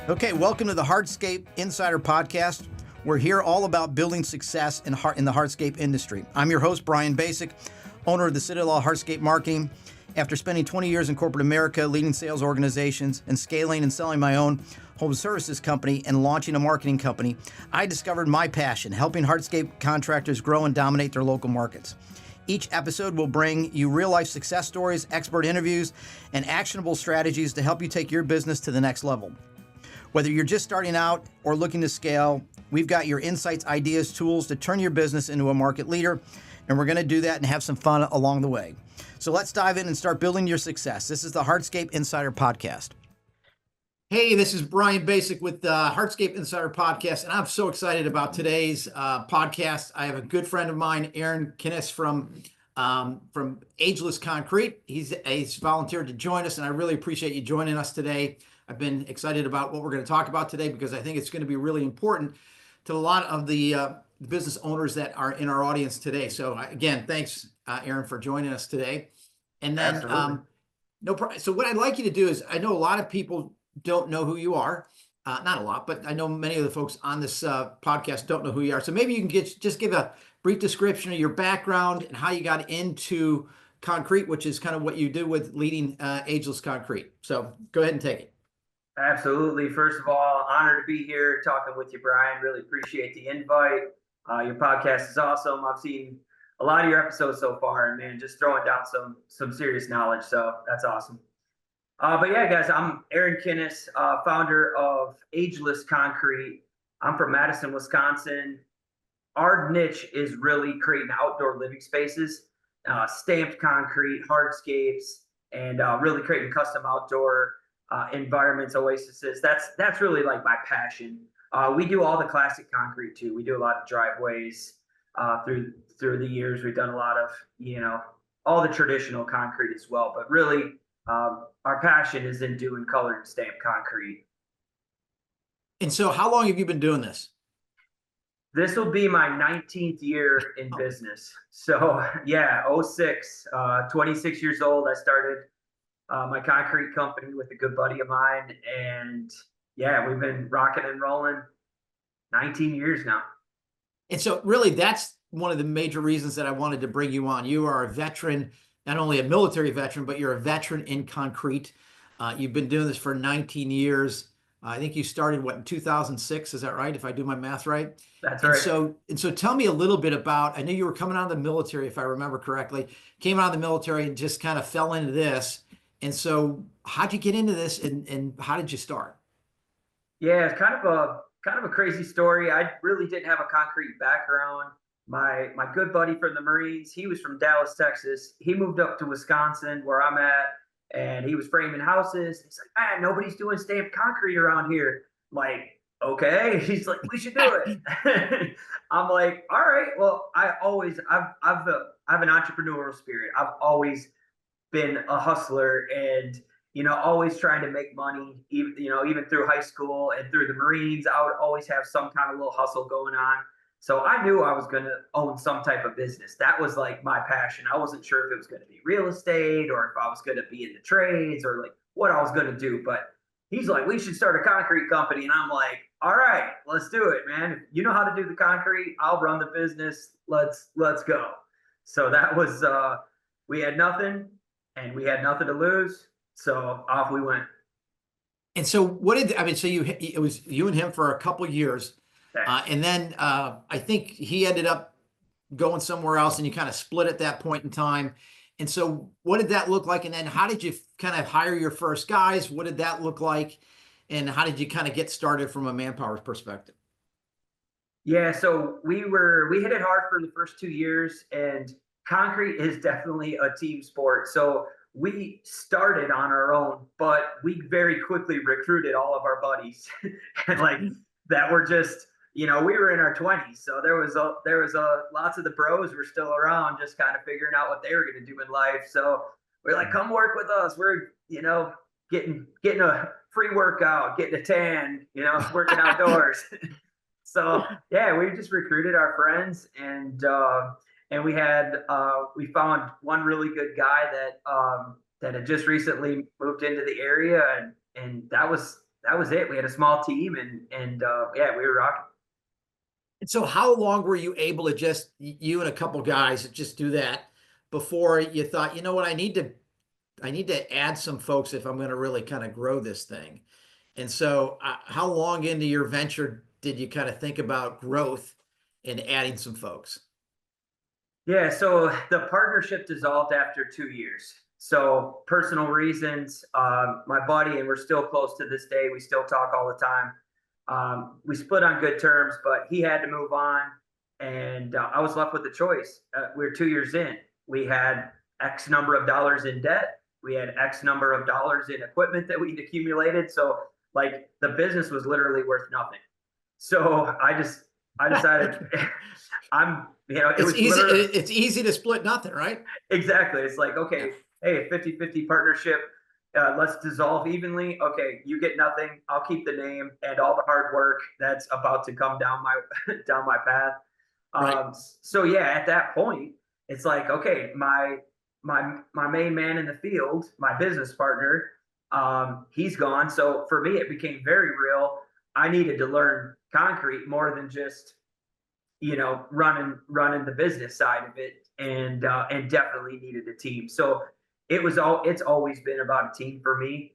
Okay, welcome to the Hardscape Insider Podcast. We're here all about building success in the hardscape industry. I'm your host, Brian Basic, owner of the Citadel Hardscape Marketing. After spending 20 years in corporate America, leading sales organizations and scaling and selling my own home services company and launching a marketing company, I discovered my passion, helping hardscape contractors grow and dominate their local markets. Each episode will bring you real-life success stories, expert interviews, and actionable strategies to help you take your business to the next level. Whether you're just starting out or looking to scale, we've got your insights, ideas, tools to turn your business into a market leader, and we're going to do that and have some fun along the way. So let's dive in and start building your success. This is the Hardscape Insider Podcast. Hey, this is Brian Basic with the Hardscape Insider Podcast, and I'm so excited about today's podcast. I have a good friend of mine, Aaron Kinas from Ageless Concrete. He's volunteered to join us, and I really appreciate you joining us today. I've been excited about what we're going to talk about today because I think it's going to be really important to a lot of the business owners that are in our audience today. So again, thanks, Aaron, for joining us today. And then, so what I'd like you to do is, I know a lot of people don't know who you are, not a lot, but I know many of the folks on this podcast don't know who you are. So maybe you can just give a brief description of your background and how you got into concrete, which is kind of what you do with leading Ageless Concrete. So go ahead and take it. Absolutely. First of all, honored to be here talking with you, Brian. Really appreciate the invite. Your podcast is awesome. I've seen a lot of your episodes so far, and man, just throwing down some serious knowledge. So that's awesome. But yeah, guys, I'm Aaron Kinas, founder of Ageless Concrete. I'm from Madison, Wisconsin. Our niche is really creating outdoor living spaces, stamped concrete, hardscapes, and really creating custom outdoor environments, oases. That's really like my passion. We do all the classic concrete too. We do a lot of driveways through the years. We've done a lot of, all the traditional concrete as well. But really, our passion is in doing colored and stamped concrete. And so how long have you been doing this? This will be my 19th year in business. So yeah, 06, 26 years old. I started my concrete company with a good buddy of mine, and yeah, we've been rocking and rolling 19 years now. And so really that's one of the major reasons that I wanted to bring you on. You are a veteran, not only a military veteran, but you're a veteran in concrete. You've been doing this for 19 years. I think you started in 2006, is that right? If I do my math right? That's right. And so tell me a little bit about, I know you were coming out of the military, if I remember correctly, came out of the military and just kind of fell into this. And so how'd you get into this and how did you start? Yeah, it's kind of a crazy story. I really didn't have a concrete background. My good buddy from the Marines, he was from Dallas, Texas. He moved up to Wisconsin where I'm at, and he was framing houses. He's like, man, nobody's doing stamped concrete around here. I'm like, okay. He's like, we should do it. I'm like, all right. Well, I've an entrepreneurial spirit. I've always been a hustler and, always trying to make money, even through high school and through the Marines. I would always have some kind of little hustle going on. So I knew I was going to own some type of business. That was like my passion. I wasn't sure if it was going to be real estate or if I was going to be in the trades or like what I was going to do. But he's like, we should start a concrete company. And I'm like, all right, let's do it, man. If you know how to do the concrete, I'll run the business. Let's go. So that was, we had nothing and we had nothing to lose. So off we went. And so it was you and him for a couple of years. And then I think he ended up going somewhere else and you kind of split at that point in time. And so what did that look like? And then how did you kind of hire your first guys? What did that look like? And how did you kind of get started from a manpower perspective? Yeah, so we hit it hard for the first 2 years, and concrete is definitely a team sport. So we started on our own, but we very quickly recruited all of our buddies and that were just, we were in our 20s. So there was lots of the bros were still around, just kind of figuring out what they were going to do in life. So we're like, come work with us. We're, getting a free workout, getting a tan, working outdoors. So yeah, we just recruited our friends, and we found one really good guy that had just recently moved into the area, and that was that was it. We had a small team, and yeah, we were rocking. And so how long were you able to just, you and a couple guys, just do that before you thought, you know what, I need to add some folks if I'm going to really kind of grow this thing. And so how long into your venture did you kind of think about growth and adding some folks? Yeah, so the partnership dissolved after 2 years. So personal reasons, my buddy, and we're still close to this day. We still talk all the time. We split on good terms, but he had to move on, and I was left with a choice. We were 2 years in. We had X number of dollars in debt. We had X number of dollars in equipment that we'd accumulated. So like the business was literally worth nothing. So I decided it It's was easy. literally It's easy to split nothing, right? exactly. It's like, Yeah. okay, hey, 50-50 partnership. Let's dissolve evenly. Okay, you get nothing. I'll keep the name and all the hard work that's about to come down my down my path. Right. So yeah, at that point, it's like, okay, my main man in the field, my business partner, he's gone. So for me, it became very real. I needed to learn concrete more than just running the business side of it, and definitely needed a team. So it's always been about a team for me,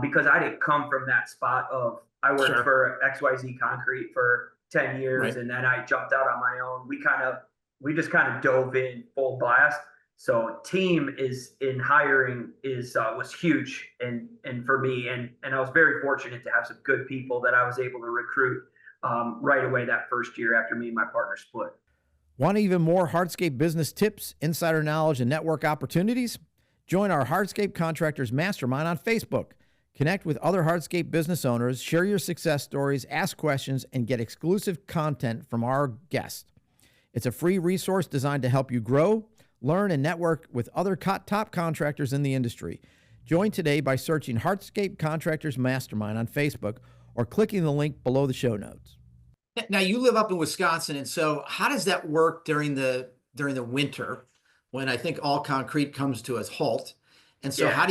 because I didn't come from that spot of I worked Sure. for XYZ Concrete for 10 years Right. and then I jumped out on my own. We just kind of dove in full blast. So team is in hiring is was huge and for me, and I was very fortunate to have some good people that I was able to recruit right away that first year after me and my partner split. Want even more hardscape business tips, insider knowledge, and network opportunities? Join our Hardscape Contractors Mastermind on Facebook. Connect with other hardscape business owners, share your success stories, ask questions, and get exclusive content from our guests. It's a free resource designed to help you grow, learn, and network with other top contractors in the industry. Join today by searching Hardscape Contractors Mastermind on Facebook or clicking the link below the show notes. Now you live up in Wisconsin, and so how does that work during the winter when I think all concrete comes to a halt? And so Yeah. how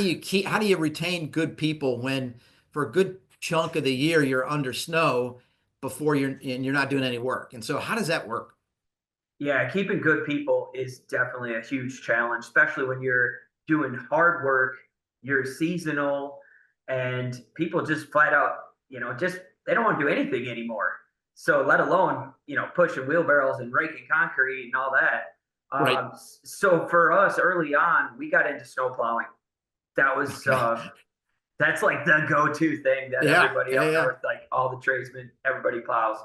do you retain good people when for a good chunk of the year you're under snow before you're not doing any work? And so how does that work? Yeah, keeping good people is definitely a huge challenge, especially when you're doing hard work, you're seasonal, and people just flat out, just they don't want to do anything anymore. So let alone, pushing wheelbarrows and raking concrete and all that. Right. So for us early on, we got into snow plowing. That was Okay. that's like the go-to thing that Yeah. everybody Yeah. up Yeah. north, like all the tradesmen, everybody plows.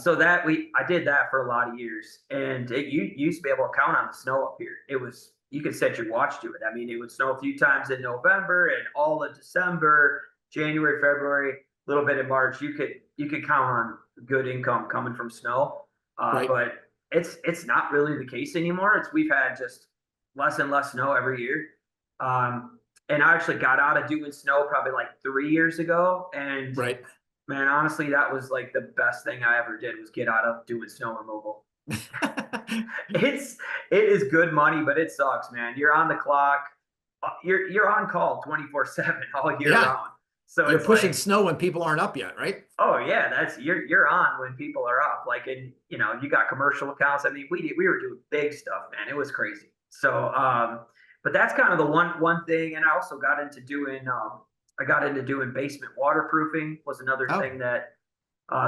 So that I did that for a lot of years, and you used to be able to count on the snow up here. It was you could set your watch to it. I mean, it would snow a few times in November and all of December, January, February, a little bit in March. You could count on good income coming from snow, Right. but it's not really the case anymore. We've had just less and less snow every year. And I actually got out of doing snow probably like 3 years ago, and Right. man, honestly, that was like the best thing I ever did was get out of doing snow removal. It is good money, but it sucks, man. You're on the clock. You're on call 24/7 all year Yeah. round. So You're it's pushing like, snow when people aren't up yet, right? oh yeah, that's you're on when people are up. Like, and you got commercial accounts. I mean, we were doing big stuff, man. It was crazy. So but that's kind of the one thing. And I also got into doing basement waterproofing was another Oh, thing that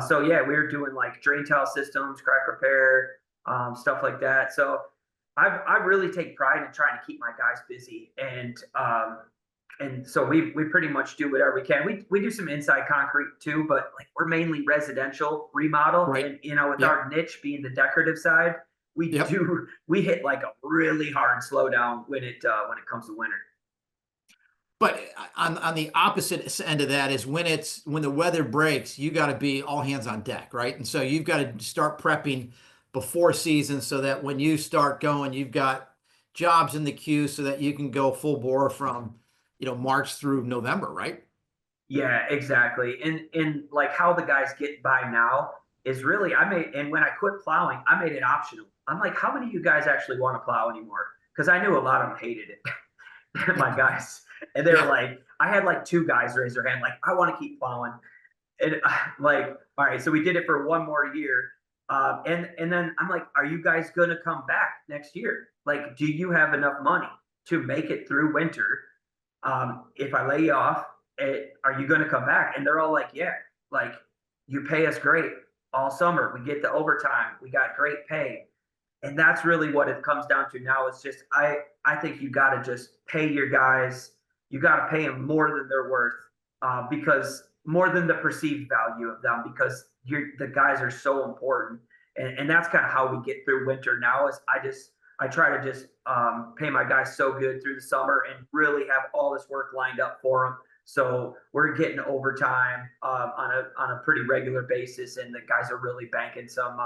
so yeah, we were doing like drain tile systems, crack repair, stuff like that. So I really take pride in trying to keep my guys busy, and so we pretty much do whatever we can. We do some inside concrete too, but like we're mainly residential remodel, right. and with Yep. our niche being the decorative side, Yep. we hit like a really hard slowdown when it comes to winter. But on the opposite end of that is when the weather breaks, you got to be all hands on deck, right? And so you've got to start prepping before season so that when you start going, you've got jobs in the queue so that you can go full bore from, March through November, right? Yeah, exactly. And like how the guys get by now is really and when I quit plowing, I made it optional. I'm like, how many of you guys actually want to plow anymore? Because I knew a lot of them hated it. My guys. And they were Yeah. like, I had like 2 guys raise their hand, like, I want to keep plowing. And like, all right, so we did it for 1 more year. And then I'm like, are you guys going to come back next year? Like, do you have enough money to make it through winter? If I lay you off, are you going to come back? And they're all like, yeah, like, you pay us great all summer. We get the overtime. We got great pay. And that's really what it comes down to now. It's just, I think you got to just pay your guys. You got to pay them more than they're worth, because more than the perceived value of them, because the guys are so important. And that's kind of how we get through winter now. Is I try to just pay my guys so good through the summer and really have all this work lined up for them. So we're getting overtime on a pretty regular basis, and the guys are really banking some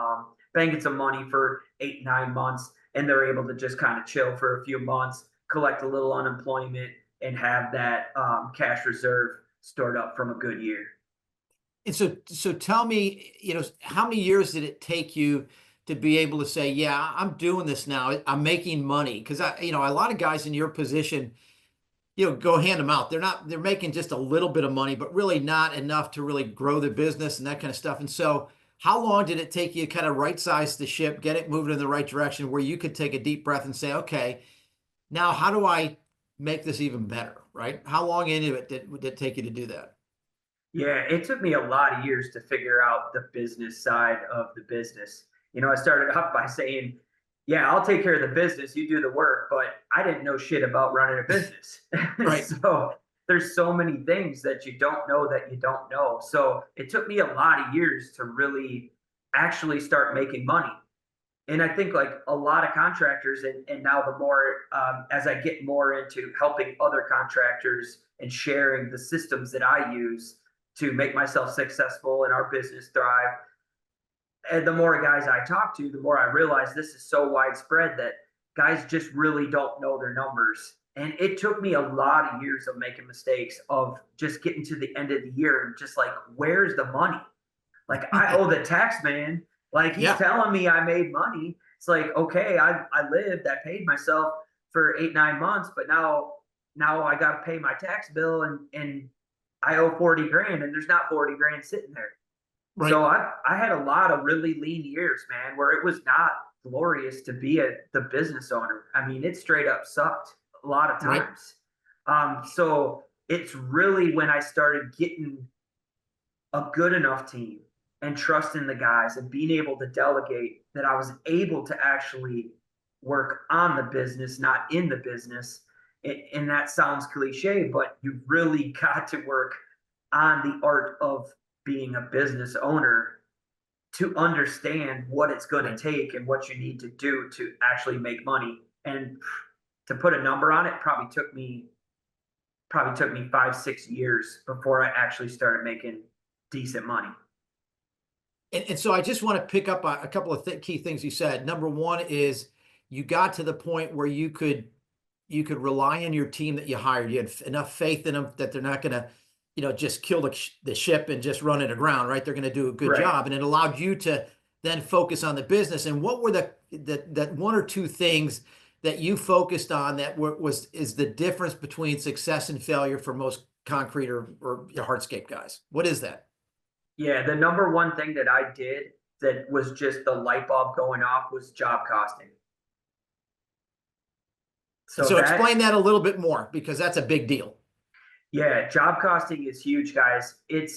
money for 8-9 months, and they're able to just kind of chill for a few months, collect a little unemployment, and have that cash reserve stored up from a good year. And so tell me, how many years did it take you to be able to say, yeah, I'm doing this now. I'm making money? Because a lot of guys in your position, go hand them out. They're making just a little bit of money, but really not enough to really grow the business and that kind of stuff. And so how long did it take you to kind of right size the ship, get it moving in the right direction where you could take a deep breath and say, okay, now how do I make this even better, right? How long into it did it take you to do that? Yeah, it took me a lot of years to figure out the business side of the business. I started off by saying, yeah, I'll take care of the business, you do the work, but I didn't know shit about running a business. Right. So there's so many things that you don't know that you don't know. So it took me a lot of years to really actually start making money. And I think like a lot of contractors, and now the more, as I get more into helping other contractors and sharing the systems that I use to make myself successful and our business thrive, and the more guys I talk to, the more I realize this is so widespread that guys just really don't know their numbers. And it took me a lot of years of making mistakes, of just getting to the end of the year and just like, where's the money? Like, I owe the tax man. Like, he's Yeah. telling me I made money. It's like, okay, I lived, I paid myself for 8-9 months, but now I got to pay my tax bill, and I owe 40 grand, and there's not 40 grand sitting there. Right. So I had a lot of really lean years, man, where it was not glorious to be the business owner. I mean, it straight up sucked a lot of Right. times. So it's really when I started getting a good enough team and trusting the guys and being able to delegate that I was able to actually work on the business, not in the business. And that sounds cliche, but you really got to work on the art of being a business owner to understand what it's going to take and what you need to do to actually make money. And to put a number on it, probably took me 5-6 years before I actually started making decent money. And so I just want to pick up a couple of key things you said. Number one is you got to the point where you could rely on your team that you hired. You had enough faith in them that they're not going to, just kill the ship and just run it aground, right? They're going to do a good Right. job. And it allowed you to then focus on the business. And what were that 1 or 2 things that you focused on that is the difference between success and failure for most concrete or hardscape guys? What is that? Yeah, the number one thing that I did that was just the light bulb going off was job costing. So explain that a little bit more, because that's a big deal. Yeah, job costing is huge, guys. It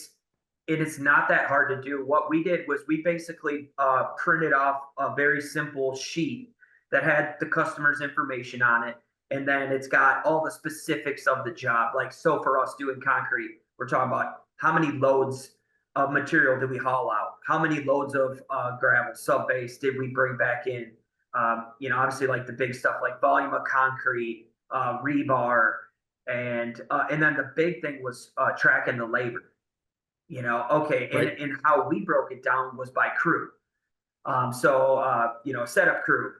is not that hard to do. What we did was we basically printed off a very simple sheet that had the customer's information on it, and then it's got all the specifics of the job. Like, so for us doing concrete, we're talking about how many loads of material did we haul out? How many loads of gravel, sub-base did we bring back in? Obviously like the big stuff like volume of concrete, rebar, and then the big thing was tracking the labor. Okay, Right. and how we broke it down was by crew. Setup crew,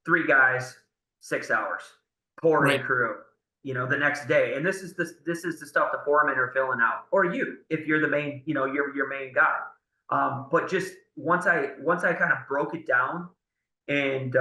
3 guys, 6 hours. Pouring Right. crew, the next day. And this is the stuff the foremen are filling out, or you, if you're the main, you're your main guy. But just once I kind of broke it down and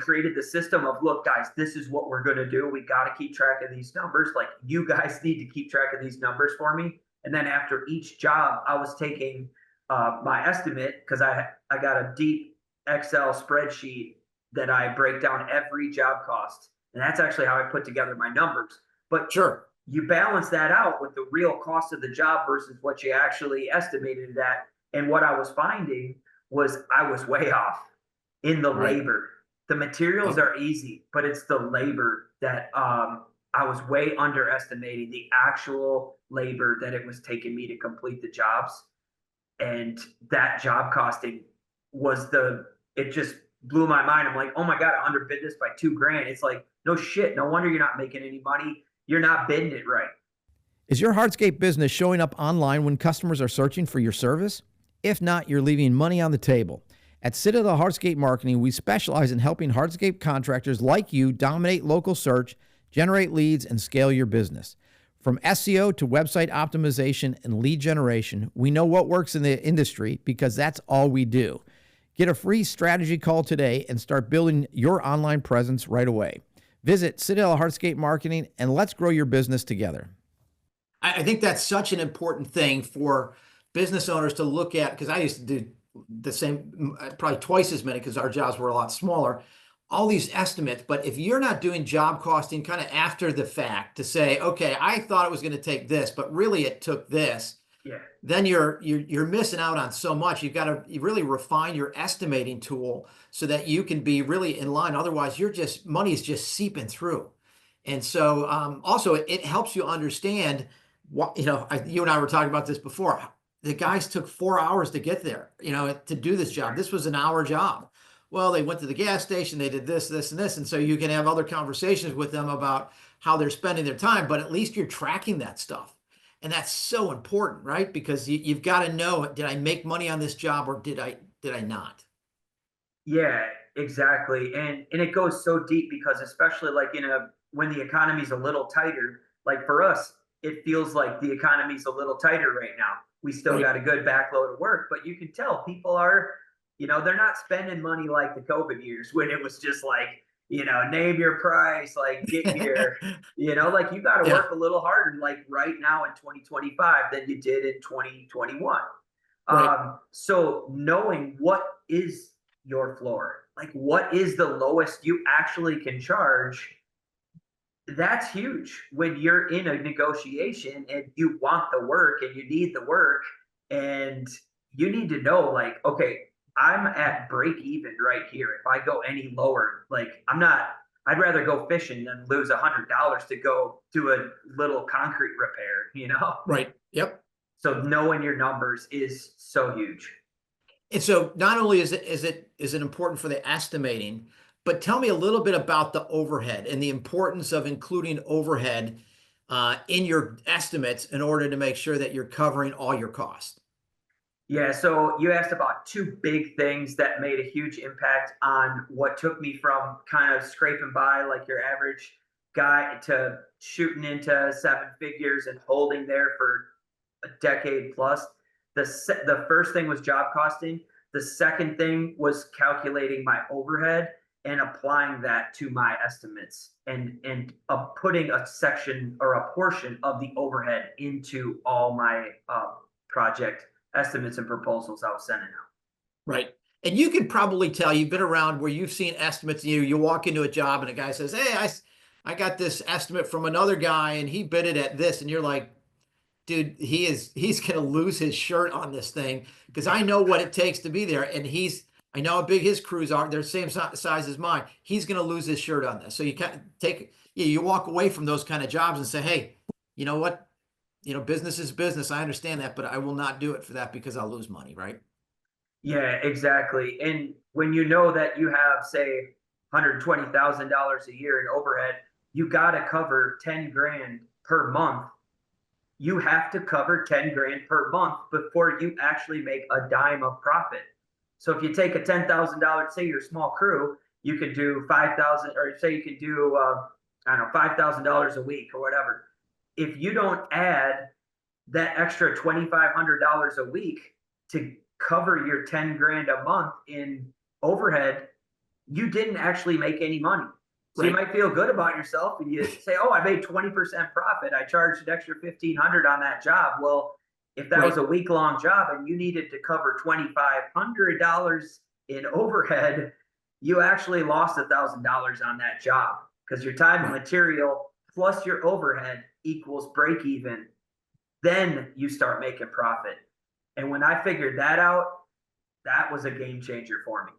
created the system of, look, guys, this is what we're going to do. We got to keep track of these numbers. Like, you guys need to keep track of these numbers for me. And then after each job, I was taking my estimate, because I got a deep Excel spreadsheet that I break down every job cost. And that's actually how I put together my numbers. But Sure. You balance that out with the real cost of the job versus what you actually estimated it at. And what I was finding was I was way off in the Right. labor. The materials are easy, but it's the labor that I was way underestimating the actual labor that it was taking me to complete the jobs. And that job costing was it just blew my mind. I'm like, oh my God, I underbid this by $2,000. It's like, no shit. No wonder you're not making any money. You're not bidding it right. Is your hardscape business showing up online when customers are searching for your service? If not, you're leaving money on the table. At Citadel Hardscape Marketing, we specialize in helping hardscape contractors like you dominate local search, generate leads, and scale your business. From SEO to website optimization and lead generation, we know what works in the industry because that's all we do. Get a free strategy call today and start building your online presence right away. Visit Citadel Hardscape Marketing and let's grow your business together. I think that's such an important thing for business owners to look at, because I used to do the same, probably twice as many, because our jobs were a lot smaller, all these estimates. But if you're not doing job costing kind of after the fact to say, okay, I thought it was going to take this, but really it took this, Yeah. then you're missing out on so much. You've got to really refine your estimating tool so that you can be really in line. Otherwise, money is just seeping through. And so also it helps you understand what, you and I were talking about this before. The guys took 4 hours to get there, to do this job. This was an hour job. Well, they went to the gas station, they did this, this, and this. And so you can have other conversations with them about how they're spending their time, but at least you're tracking that stuff. And that's so important, right? Because you've got to know, did I make money on this job or did I not? Yeah, exactly. And it goes so deep because, especially like when the economy's a little tighter, like for us, it feels like the economy's a little tighter right now. We still got a good backload of work, but you can tell people are, they're not spending money like the COVID years when it was just like, name your price, like get here, like you got to work a little harder, like right now in 2025 than you did in 2021. Right. So knowing what is your floor, like what is the lowest you actually can charge, that's huge when you're in a negotiation and you want the work and you need the work, and you need to know, like, okay, I'm at break even right here. If I go any lower, like I'd rather go fishing than lose $100 to go do a little concrete repair, Right. Yep. So knowing your numbers is so huge. And so not only is it important for the estimating, but tell me a little bit about the overhead and the importance of including overhead in your estimates in order to make sure that you're covering all your costs. Yeah, so you asked about two big things that made a huge impact on what took me from kind of scraping by like your average guy to shooting into seven figures and holding there for a decade plus. The first thing was job costing. The second thing was calculating my overhead and applying that to my estimates and putting a section or a portion of the overhead into all my project estimates and proposals I was sending out. Right. And you can probably tell, you've been around where you've seen estimates. You walk into a job and a guy says, hey, I got this estimate from another guy and he bid it at this. And you're like, dude, he's going to lose his shirt on this thing because I know what it takes to be there. And I know how big his crews are. They're the same size as mine. He's going to lose his shirt on this. So you can't you walk away from those kind of jobs and say, hey, you know what? Business is business. I understand that, but I will not do it for that because I'll lose money. Right. Yeah, exactly. And when you know that you have, say, $120,000 a year in overhead, you got to cover 10 grand per month. You have to cover 10 grand per month before you actually make a dime of profit. So if you take a $10,000, say you're a small crew, you could do 5,000, or say you could do, I don't know, $5,000 a week or whatever. If you don't add that extra $2,500 a week to cover your 10 grand a month in overhead, you didn't actually make any money. So Right. you might feel good about yourself and you say, oh, I made 20% profit. I charged an extra 1,500 on that job. Well, if that was Right. a week-long job and you needed to cover $2,500 in overhead, you actually lost $1,000 on that job because your time and Right. material plus your overhead equals break even. Then you start making profit. And when I figured that out, that was a game changer for me.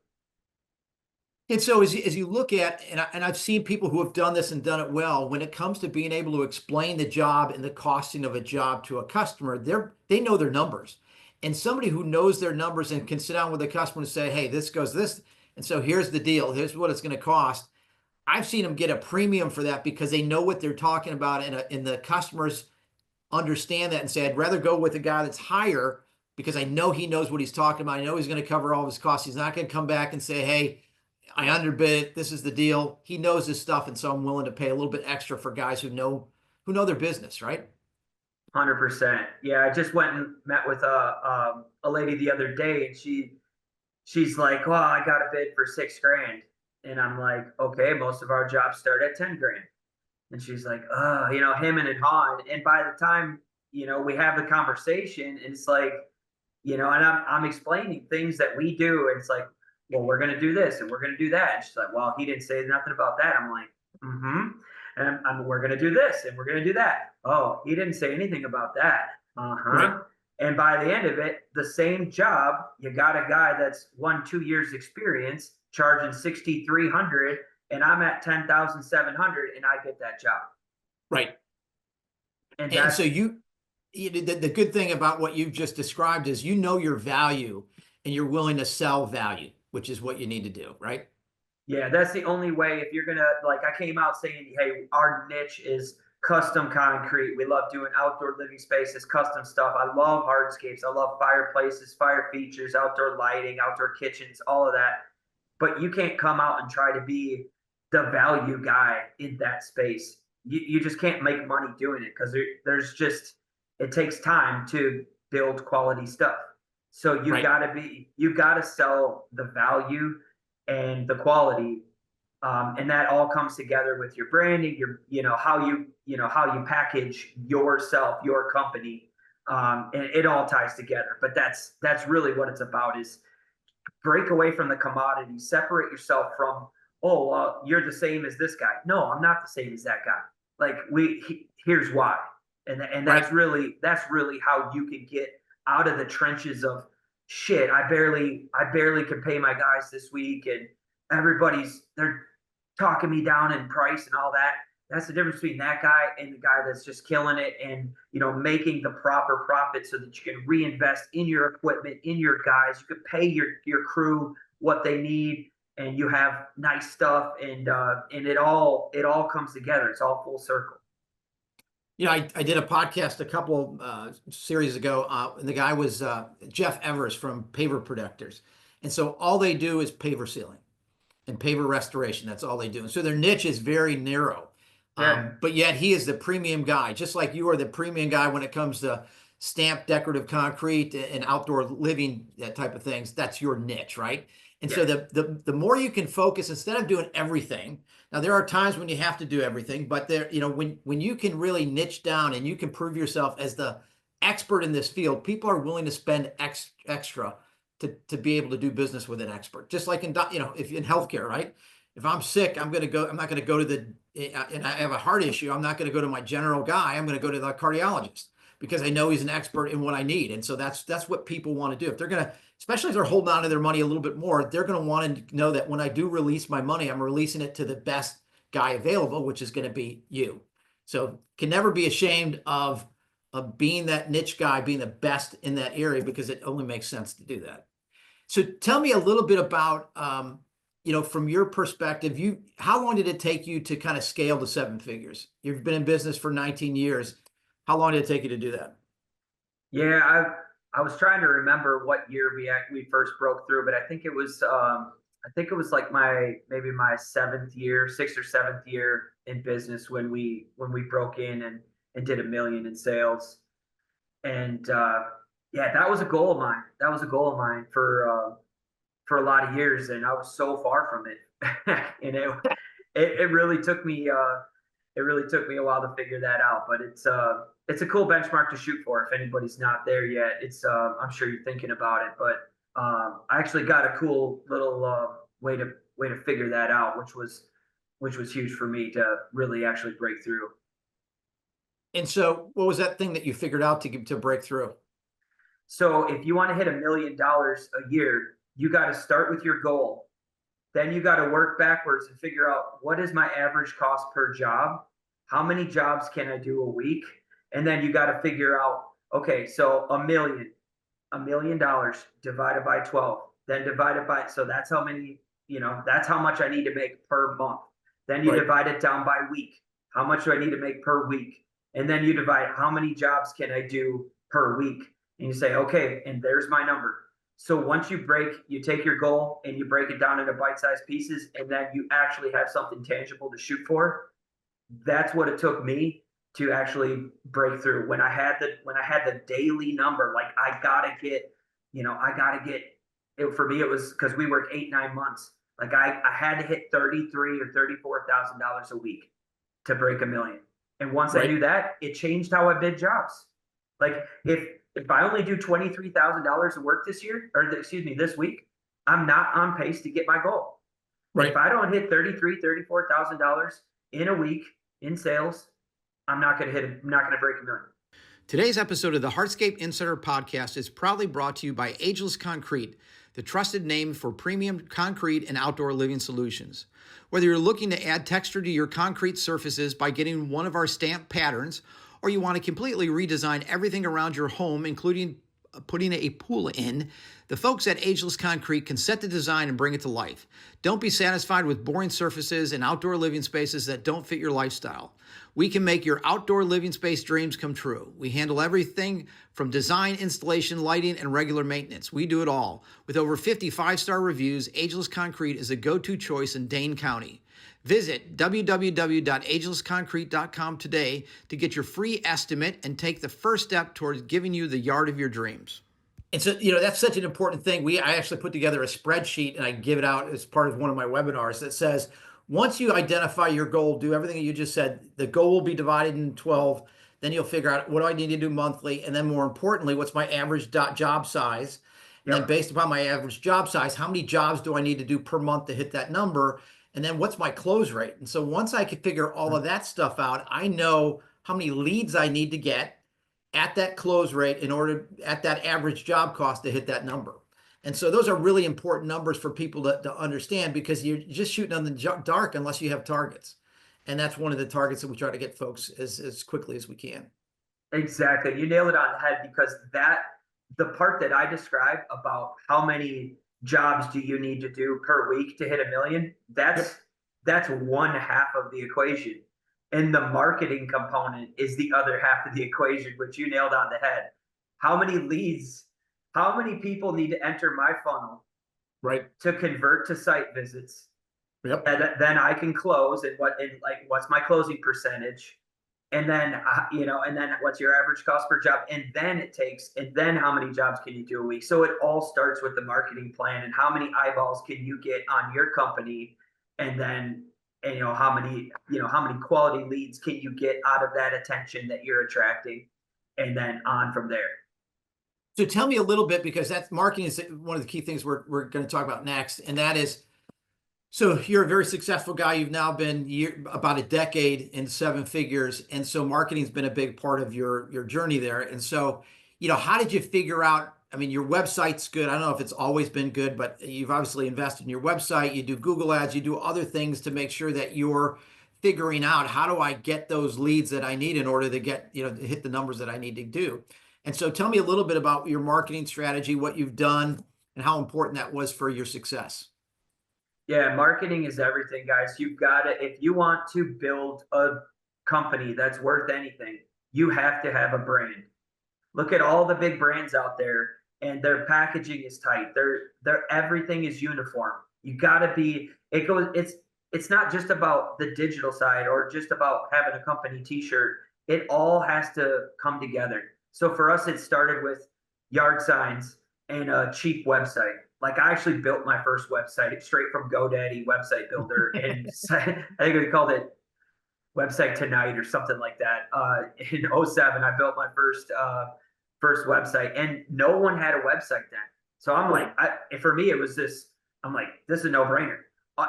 And so as you look at, and I've seen people who have done this and done it well, when it comes to being able to explain the job and the costing of a job to a customer, they know their numbers. And somebody who knows their numbers and can sit down with a customer and say, hey, this goes this, and so here's the deal, here's what it's going to cost. I've seen them get a premium for that because they know what they're talking about, and the customers understand that and say, I'd rather go with a guy that's higher because I know he knows what he's talking about. I know he's going to cover all of his costs. He's not going to come back and say, hey, I underbid. This is the deal. He knows his stuff, and so I'm willing to pay a little bit extra for guys who know their business, right? 100%. Yeah, I just went and met with a lady the other day, and she's like, "Well, I got a bid for 6 grand," and I'm like, "Okay, most of our jobs start at 10 grand," and she's like, "Oh, him and hawing." And by the time we have the conversation, and it's like, and I'm explaining things that we do, and it's like, well, we're gonna do this and we're gonna do that. And she's like, well, he didn't say nothing about that. I'm like, mm-hmm. And we're gonna do this and we're gonna do that. Oh, he didn't say anything about that. Right. Uh-huh. And by the end of it, the same job, you got a guy that's 2 years experience charging 6,300, and I'm at 10,700, and I get that job. Right. And And that's so the good thing about what you've just described is you know your value and you're willing to sell value, which is what you need to do, right? Yeah, that's the only way. If you're gonna, like, I came out saying, hey, our niche is custom concrete. We love doing outdoor living spaces, custom stuff. I love hardscapes. I love fireplaces, fire features, outdoor lighting, outdoor kitchens, all of that. But you can't come out and try to be the value guy in that space. You just can't make money doing it because there's just, it takes time to build quality stuff. So Right. you gotta sell the value and the quality, and that all comes together with your branding, your how you package yourself, your company, and it all ties together. But that's really what it's about: is break away from the commodity, separate yourself from, oh, you're the same as this guy. No, I'm not the same as that guy. Like, here's why, and Right. that's really how you can get out of the trenches of shit. I barely can pay my guys this week, and they're talking me down in price and all that. That's the difference between that guy and the guy that's just killing it, and making the proper profit so that you can reinvest in your equipment, in your guys. You can pay your crew what they need, and you have nice stuff, and it all comes together. It's all full circle. I did a podcast a couple series ago, and the guy was Jeff Evers from Paver Protectors. And so all they do is paver sealing and paver restoration. That's all they do. And so their niche is very narrow. Yeah, But yet he is the premium guy, just like you are the premium guy when it comes to stamped decorative concrete and outdoor living, that type of things. That's your niche, right? And yeah, so the more you can focus, instead of doing everything. Now there are times when you have to do everything, but when you can really niche down and you can prove yourself as the expert in this field, people are willing to spend extra to be able to do business with an expert. Just like if in healthcare, right? If I'm sick, I'm not going to go to and I have a heart issue, I'm not going to go to my general guy. I'm going to go to the cardiologist because I know he's an expert in what I need. And so that's what people want to do. If they're going to, especially if they're holding on to their money a little bit more, they're going to want to know that when I do release my money, I'm releasing it to the best guy available, which is going to be you. So can never be ashamed of being that niche guy, being the best in that area, because it only makes sense to do that. So tell me a little bit about, from your perspective, how long did it take you to kind of scale to 7 figures? You've been in business for 19 years. How long did it take you to do that? yeah. I was trying to remember what year we first broke through, but I think it was like maybe my 7th year, 6th or 7th year in business when we broke in and did 1 million in sales. And yeah, that was a goal of mine. That was a goal of mine for a lot of years, and I was so far from it. And it really took me it really took me a while to figure that out, but it's a cool benchmark to shoot for. If anybody's not there yet, I'm sure you're thinking about it, but I actually got a cool little way to figure that out, which was huge for me to really actually break through. And so what was that thing that you figured out to break through? So if you want to hit $1 million a year, you got to start with your goal. Then you got to work backwards and figure out, what is my average cost per job? How many jobs can I do a week? And then you got to figure out, okay, so $1 million divided by 12, then divided by, so that's how many, that's how much I need to make per month. Then you divide it down by week. How much do I need to make per week? And then you divide, how many jobs can I do per week? And you say, okay, and there's my number. So once you take your goal and you break it down into bite-sized pieces, and then you actually have something tangible to shoot for. That's what it took me to actually break through. When I had the daily number, like I gotta get it. For me, it was because we worked 8-9 months. Like I had to hit $33,000 or $34,000 a week to break $1 million. And once I knew that, it changed how I bid jobs. Like if I only do $23,000 of work this week, I'm not on pace to get my goal. Right. If I don't hit $33,000, $34,000 in a week in sales, I'm not going to break $1 million. Today's episode of the Hardscape Insider Podcast is proudly brought to you by Ageless Concrete, the trusted name for premium concrete and outdoor living solutions. Whether you're looking to add texture to your concrete surfaces by getting one of our stamped patterns, or you want to completely redesign everything around your home, including putting a pool in, the folks at Ageless Concrete can set the design and bring it to life. Don't be satisfied with boring surfaces and outdoor living spaces that don't fit your lifestyle. We can make your outdoor living space dreams come true. We handle everything from design, installation, lighting, and regular maintenance. We do it all. With over 50 5-star reviews, Ageless Concrete is a go-to choice in Dane County. Visit www.agelessconcrete.com today to get your free estimate and take the first step towards giving you the yard of your dreams. And so, that's such an important thing. I actually put together a spreadsheet and I give it out as part of one of my webinars that says, once you identify your goal, do everything that you just said, the goal will be divided in 12. Then you'll figure out, what do I need to do monthly? And then more importantly, what's my average job size? And then based upon my average job size, how many jobs do I need to do per month to hit that number? And then what's my close rate? And so once I can figure all of that stuff out, I know how many leads I need to get at that close rate at that average job cost to hit that number. And so those are really important numbers for people to understand, because you're just shooting on the dark unless you have targets. And that's one of the targets that we try to get folks as quickly as we can. Exactly. You nailed it on the head, because the part that I described about how many jobs do you need to do per week to hit $1 million, that's one half of the equation. And the marketing component is the other half of the equation, which you nailed on the head. How many leads, how many people need to enter my funnel to convert to site visits? Yep. And then I can close, and what's my closing percentage? And then, and then what's your average cost per job? And then how many jobs can you do a week? So it all starts with the marketing plan, and how many eyeballs can you get on your company? And then, how many quality leads can you get out of that attention that you're attracting? And then on from there. So tell me a little bit, because that's marketing is one of the key things we're going to talk about next. And that is, so you're a very successful guy. You've now been about a decade in 7 figures. And so marketing's been a big part of your journey there. And so, how did you figure out, your website's good. I don't know if it's always been good, but you've obviously invested in your website. You do Google ads, you do other things to make sure that you're figuring out, how do I get those leads that I need in order to get, to hit the numbers that I need to do. And so tell me a little bit about your marketing strategy, what you've done, and how important that was for your success. Yeah, marketing is everything, guys. You've got to, if you want to build a company that's worth anything, you have to have a brand. Look at all the big brands out there, and their packaging is tight. Their everything is uniform. You got to be, it's not just about the digital side or just about having a company t-shirt. It all has to come together. So for us, it started with yard signs and a cheap website. Like I actually built my first website straight from GoDaddy website builder, and I think we called it Website Tonight or something like that. In '07, I built my first website, and no one had a website then. So I'm like, for me, it was this. I'm like, this is a no brainer.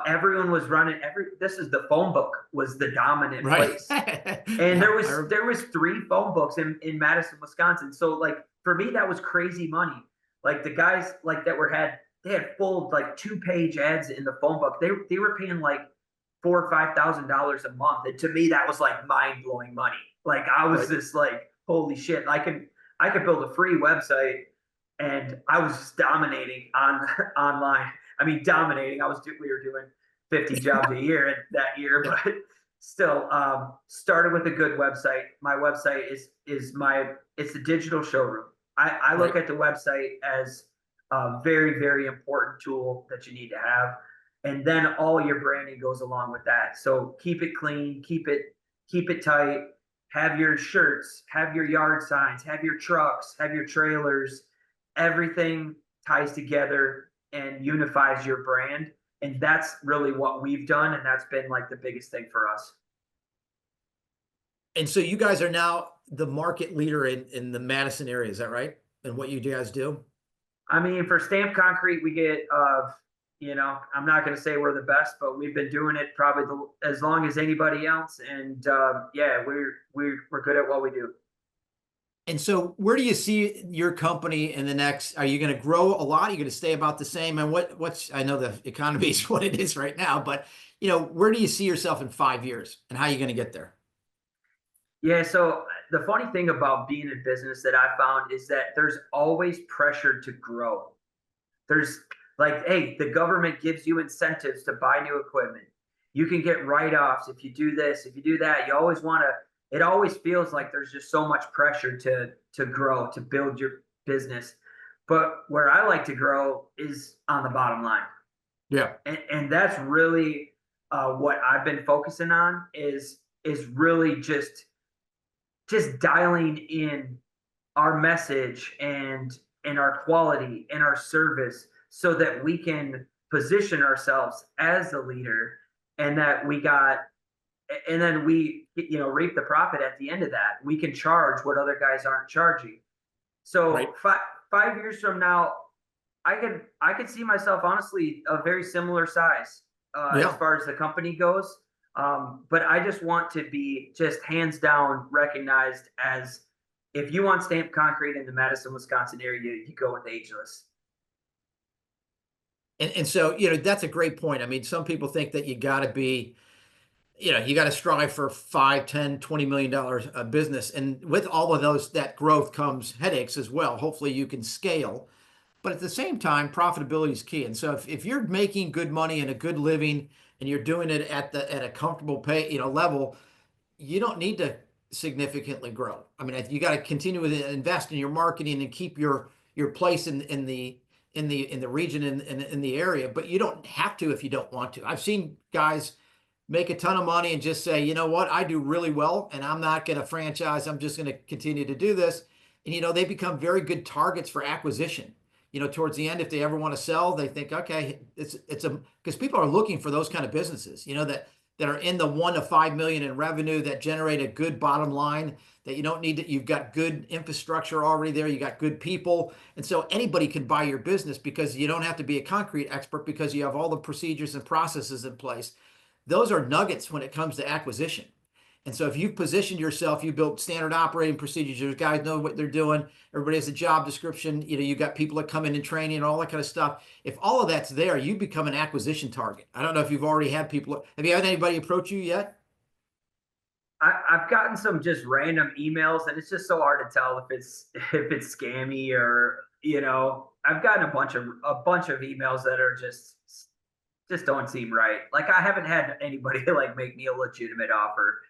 Everyone was running. This is the phone book was the dominant place, and there was 3 phone books in Madison, Wisconsin. So like for me, that was crazy money. Like the guys like that they had full like 2-page ads in the phone book. They were paying like $4,000 or $5,000 a month, and to me that was like mind blowing money. Like I was just like, holy shit! I could build a free website, and I was just dominating online. I mean, dominating. We were doing 50 jobs a year that year, but still, started with a good website. My website is it's a digital showroom. I look at the website as a very, very important tool that you need to have. And then all your branding goes along with that. So keep it clean, keep it tight, have your shirts, have your yard signs, have your trucks, have your trailers, everything ties together and unifies your brand. And that's really what we've done. And that's been like the biggest thing for us. And so you guys are now the market leader in the Madison area, is that right? And what you guys do? I mean, for stamped concrete, we get, I'm not going to say we're the best, but we've been doing it probably as long as anybody else. And yeah, we're good at what we do. And so where do you see your company in the next, are you going to grow a lot? Are you going to stay about the same? And I know the economy is what it is right now, but where do you see yourself in 5 years and how are you going to get there? Yeah. So the funny thing about being in business that I found is that there's always pressure to grow. There's like, hey, the government gives you incentives to buy new equipment. You can get write-offs if you do this, if you do that. You always want to, it always feels like there's just so much pressure to grow, to build your business. But where I like to grow is on the bottom line. Yeah. And that's really what I've been focusing on is really just dialing in our message and our quality and our service so that we can position ourselves as a leader, and that and then we reap the profit at the end of that. We can charge what other guys aren't charging. So right. 5 years from now, I could see myself honestly a very similar size as far as the company goes. But I just want to be just hands down recognized as, if you want stamped concrete in the Madison, Wisconsin area, you go with Ageless. And so, that's a great point. I mean, some people think that you got to be, you got to strive for $5, 10, $20 million business. And with all of that growth comes headaches as well. Hopefully you can scale. But at the same time, profitability is key. And so if you're making good money and a good living and you're doing it at a comfortable pay, level, you don't need to significantly grow. I mean, you got to continue to invest in your marketing and keep your place in the region, in the area, but you don't have to if you don't want to. I've seen guys make a ton of money and just say, you know what, I do really well and I'm not going to franchise. I'm just going to continue to do this. And, they become very good targets for acquisition. Towards the end, if they ever want to sell, they think, okay, because people are looking for those kind of businesses, that are in the 1 to 5 million in revenue, that generate a good bottom line, that you don't need to, you've got good infrastructure already there, you got good people. And so anybody can buy your business because you don't have to be a concrete expert because you have all the procedures and processes in place. Those are nuggets when it comes to acquisition. And so if you've positioned yourself, you built standard operating procedures, your guys know what they're doing, everybody has a job description, you got people that come in and training and all that kind of stuff. If all of that's there, you become an acquisition target. I don't know if you've already had people, have you had anybody approach you yet? I've gotten some just random emails, and it's just so hard to tell if it's scammy or, I've gotten a bunch of emails that are just don't seem right. Like I haven't had anybody like make me a legitimate offer.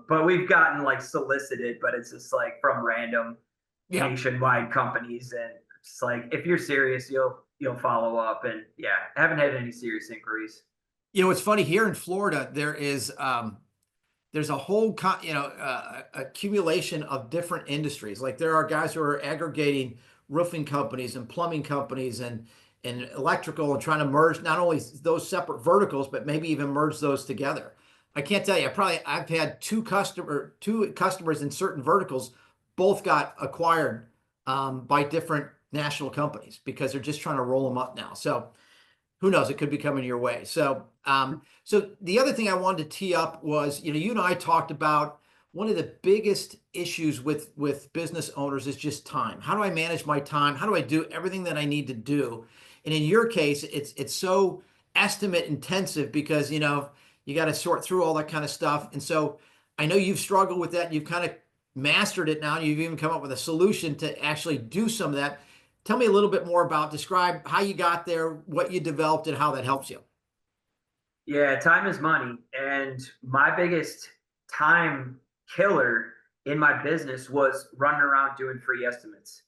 But we've gotten like solicited, but it's just like from random nationwide companies, and it's like, if you're serious, you'll follow up. And I haven't had any serious inquiries. It's funny, here in Florida, there's a whole accumulation of different industries. Like there are guys who are aggregating roofing companies and plumbing companies and and electrical and trying to merge not only those separate verticals, but maybe even merge those together. I can't tell you. I've had two customers in certain verticals, both got acquired by different national companies because they're just trying to roll them up now. So who knows? It could be coming your way. So the other thing I wanted to tee up was, you and I talked about one of the biggest issues with business owners is just time. How do I manage my time? How do I do everything that I need to do? And in your case, it's so estimate intensive because you got to sort through all that kind of stuff. And so I know you've struggled with that. You've kind of mastered it now. And you've even come up with a solution to actually do some of that. Tell me a little bit more describe how you got there, what you developed, and how that helps you. Yeah, time is money. And my biggest time killer in my business was running around doing free estimates.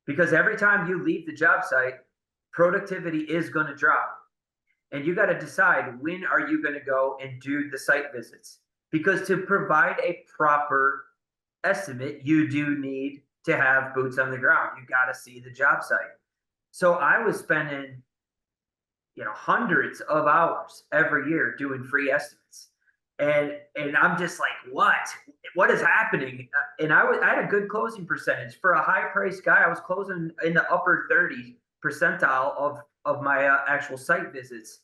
Because every time you leave the job site, productivity is going to drop. And you got to decide, when are you going to go and do the site visits? Because to provide a proper estimate, you do need to have boots on the ground. You got to see the job site. So I was spending, hundreds of hours every year doing free estimates. And I'm just like, what is happening? And I had a good closing percentage for a high priced guy. I was closing in the upper 30 percentile of my actual site visits.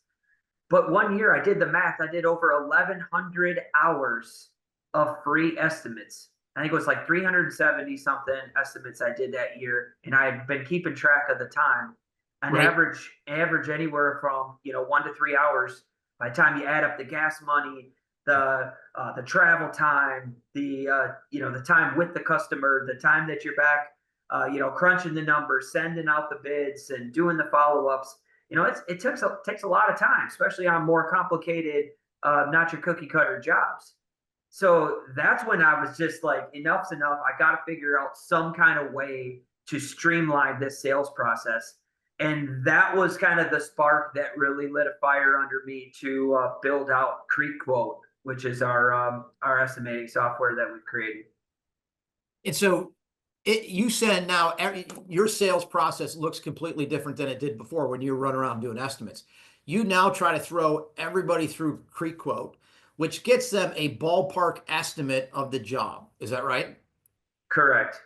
But one year I did the math. I did over 1,100 hours of free estimates. I think it was like 370 something estimates I did that year. And I had been keeping track of the time. An Right. average anywhere from 1 to 3 hours. By the time you add up the gas money, the travel time, the time with the customer, the time that you're back, crunching the numbers, sending out the bids, and doing the follow-ups. It takes a lot of time, especially on more complicated, not your cookie cutter jobs. So that's when I was just like, enough's enough. I got to figure out some kind of way to streamline this sales process. And that was kind of the spark that really lit a fire under me to build out CreekQuote, which is our estimating software that we've created. And so you said now your sales process looks completely different than it did before when you were running around doing estimates. You now try to throw everybody through CreekQuote, which gets them a ballpark estimate of the job. Is that right? Correct.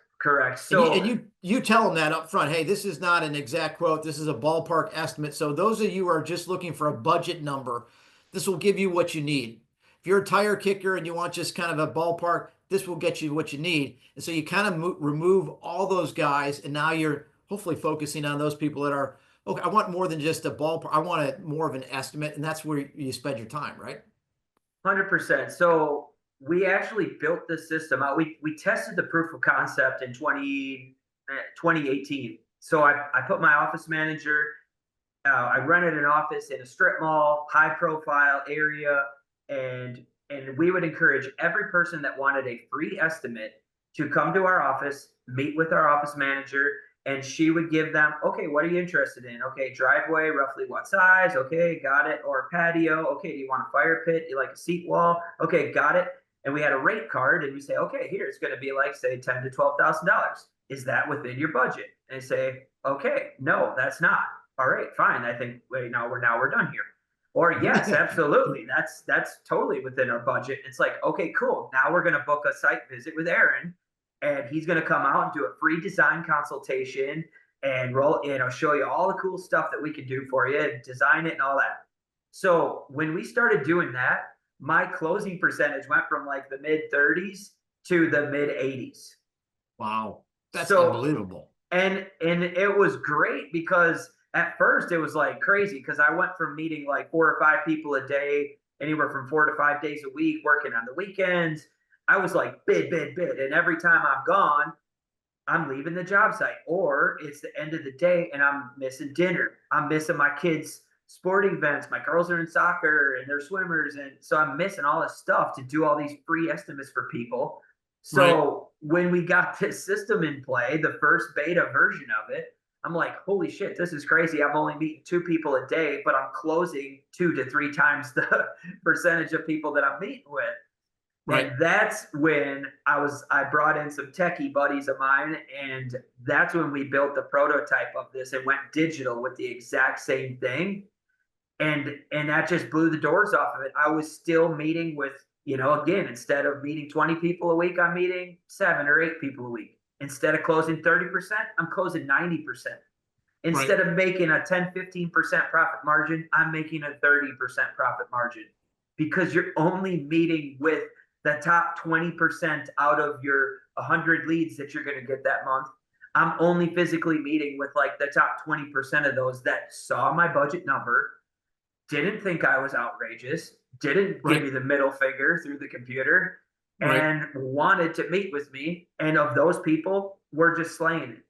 So, So you tell them that up front. Hey, this is not an exact quote. This is a ballpark estimate. So those of you who are just looking for a budget number, this will give you what you need. If you're a tire kicker and you want just kind of a ballpark, this will get you what you need. And so you kind of remove all those guys, and now you're hopefully focusing on those people that are, okay, I want more than just a ballpark. I want more of an estimate, and that's where you spend your time, right? 100%. So we actually built this system out. We tested the proof of concept in 2018. So I put my office manager, I rented an office in a strip mall, high profile area, and we would encourage every person that wanted a free estimate to come to our office, meet with our office manager, and she would give them, okay, what are you interested in? Okay, driveway, roughly what size? Okay, got it. Or patio. Okay, do you want a fire pit? Do you like a seat wall? Okay, got it. And we had a rate card, and we say, okay, here it's going to be like, say, $10,000 to $12,000. Is that within your budget? And they say, okay, no, that's not. All right, fine. I think now we're done here. Or yes, absolutely. That's totally within our budget. It's like, okay, cool. Now we're going to book a site visit with Aaron, and he's going to come out and do a free design consultation and show you all the cool stuff that we can do for you, design it and all that. So when we started doing that, my closing percentage went from like the mid 30s to the mid 80s. Wow. That's unbelievable. And it was great because at first it was like crazy because I went from meeting like 4 or 5 people a day, anywhere from 4 to 5 days a week, working on the weekends. I was like bid. And every time I'm gone, I'm leaving the job site, or it's the end of the day and I'm missing dinner. I'm missing my kids' sporting events. My girls are in soccer and they're swimmers. And so I'm missing all this stuff to do all these free estimates for people. So when we got this system in play, the first beta version of it, I'm like, holy shit, this is crazy. I'm only meeting 2 people a day, but I'm closing 2 to 3 times the percentage of people that I'm meeting with. Right. And that's when I brought in some techie buddies of mine, and that's when we built the prototype of this and went digital with the exact same thing. And that just blew the doors off of it. I was still meeting with, again, instead of meeting 20 people a week, I'm meeting 7 or 8 people a week. Instead of closing 30%, I'm closing 90%. Instead of making a 10, 15% profit margin, I'm making a 30% profit margin, because you're only meeting with the top 20% out of your 100 leads that you're going to get that month. I'm only physically meeting with like the top 20% of those that saw my budget number, didn't think I was outrageous, didn't give me the middle finger through the computer, and wanted to meet with me. And of those people, we're just slaying it.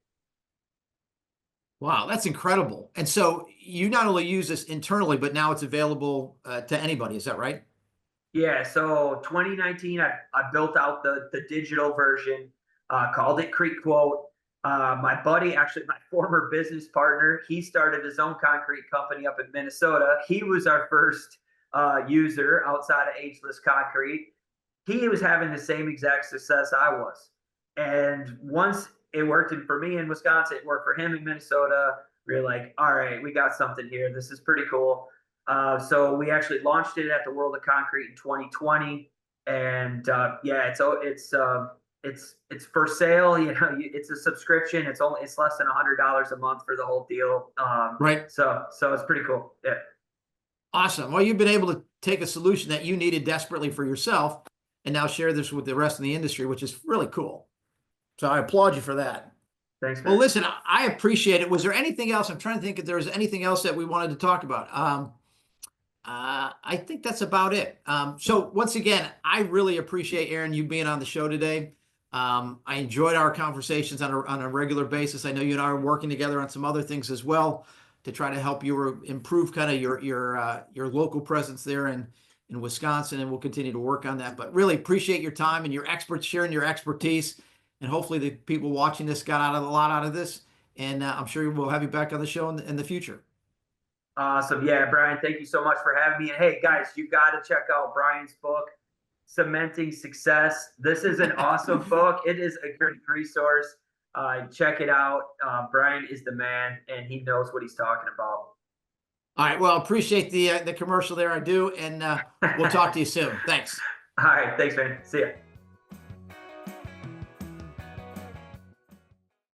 Wow, that's incredible. And so you not only use this internally, but now it's available to anybody. Is that right? Yeah, so 2019, I built out the digital version, called it Creek Quote. My buddy, actually my former business partner, he started his own concrete company up in Minnesota. He was our first user outside of Ageless Concrete. He was having the same exact success I was. And once it worked for me in Wisconsin, it worked for him in Minnesota. We were like, all right, we got something here. This is pretty cool. So we actually launched it at the World of Concrete in 2020, and it's for sale. It's a subscription. It's less than $100 a month for the whole deal. So it's pretty cool. Yeah. Awesome. Well, you've been able to take a solution that you needed desperately for yourself and now share this with the rest of the industry, which is really cool. So I applaud you for that. Thanks, man. Well, listen, I appreciate it. Was there anything else? I'm trying to think if there was anything else that we wanted to talk about. I think that's about it. So once again, I really appreciate, Aaron, you being on the show today. I enjoyed our conversations on a regular basis. I know you and I are working together on some other things as well to try to help you improve kind of your local presence there in Wisconsin, and we'll continue to work on that. But really appreciate your time and sharing your expertise, and hopefully the people watching this got a lot out of this. And I'm sure we'll have you back on the show in the future. Awesome. Yeah, Brian, thank you so much for having me. And hey, guys, you got to check out Brian's book, Cementing Success. This is an awesome book. It is a great resource. Check it out. Brian is the man, and he knows what he's talking about. All right. Well, appreciate the commercial there. I do. And we'll talk to you soon. Thanks. All right. Thanks, man. See ya.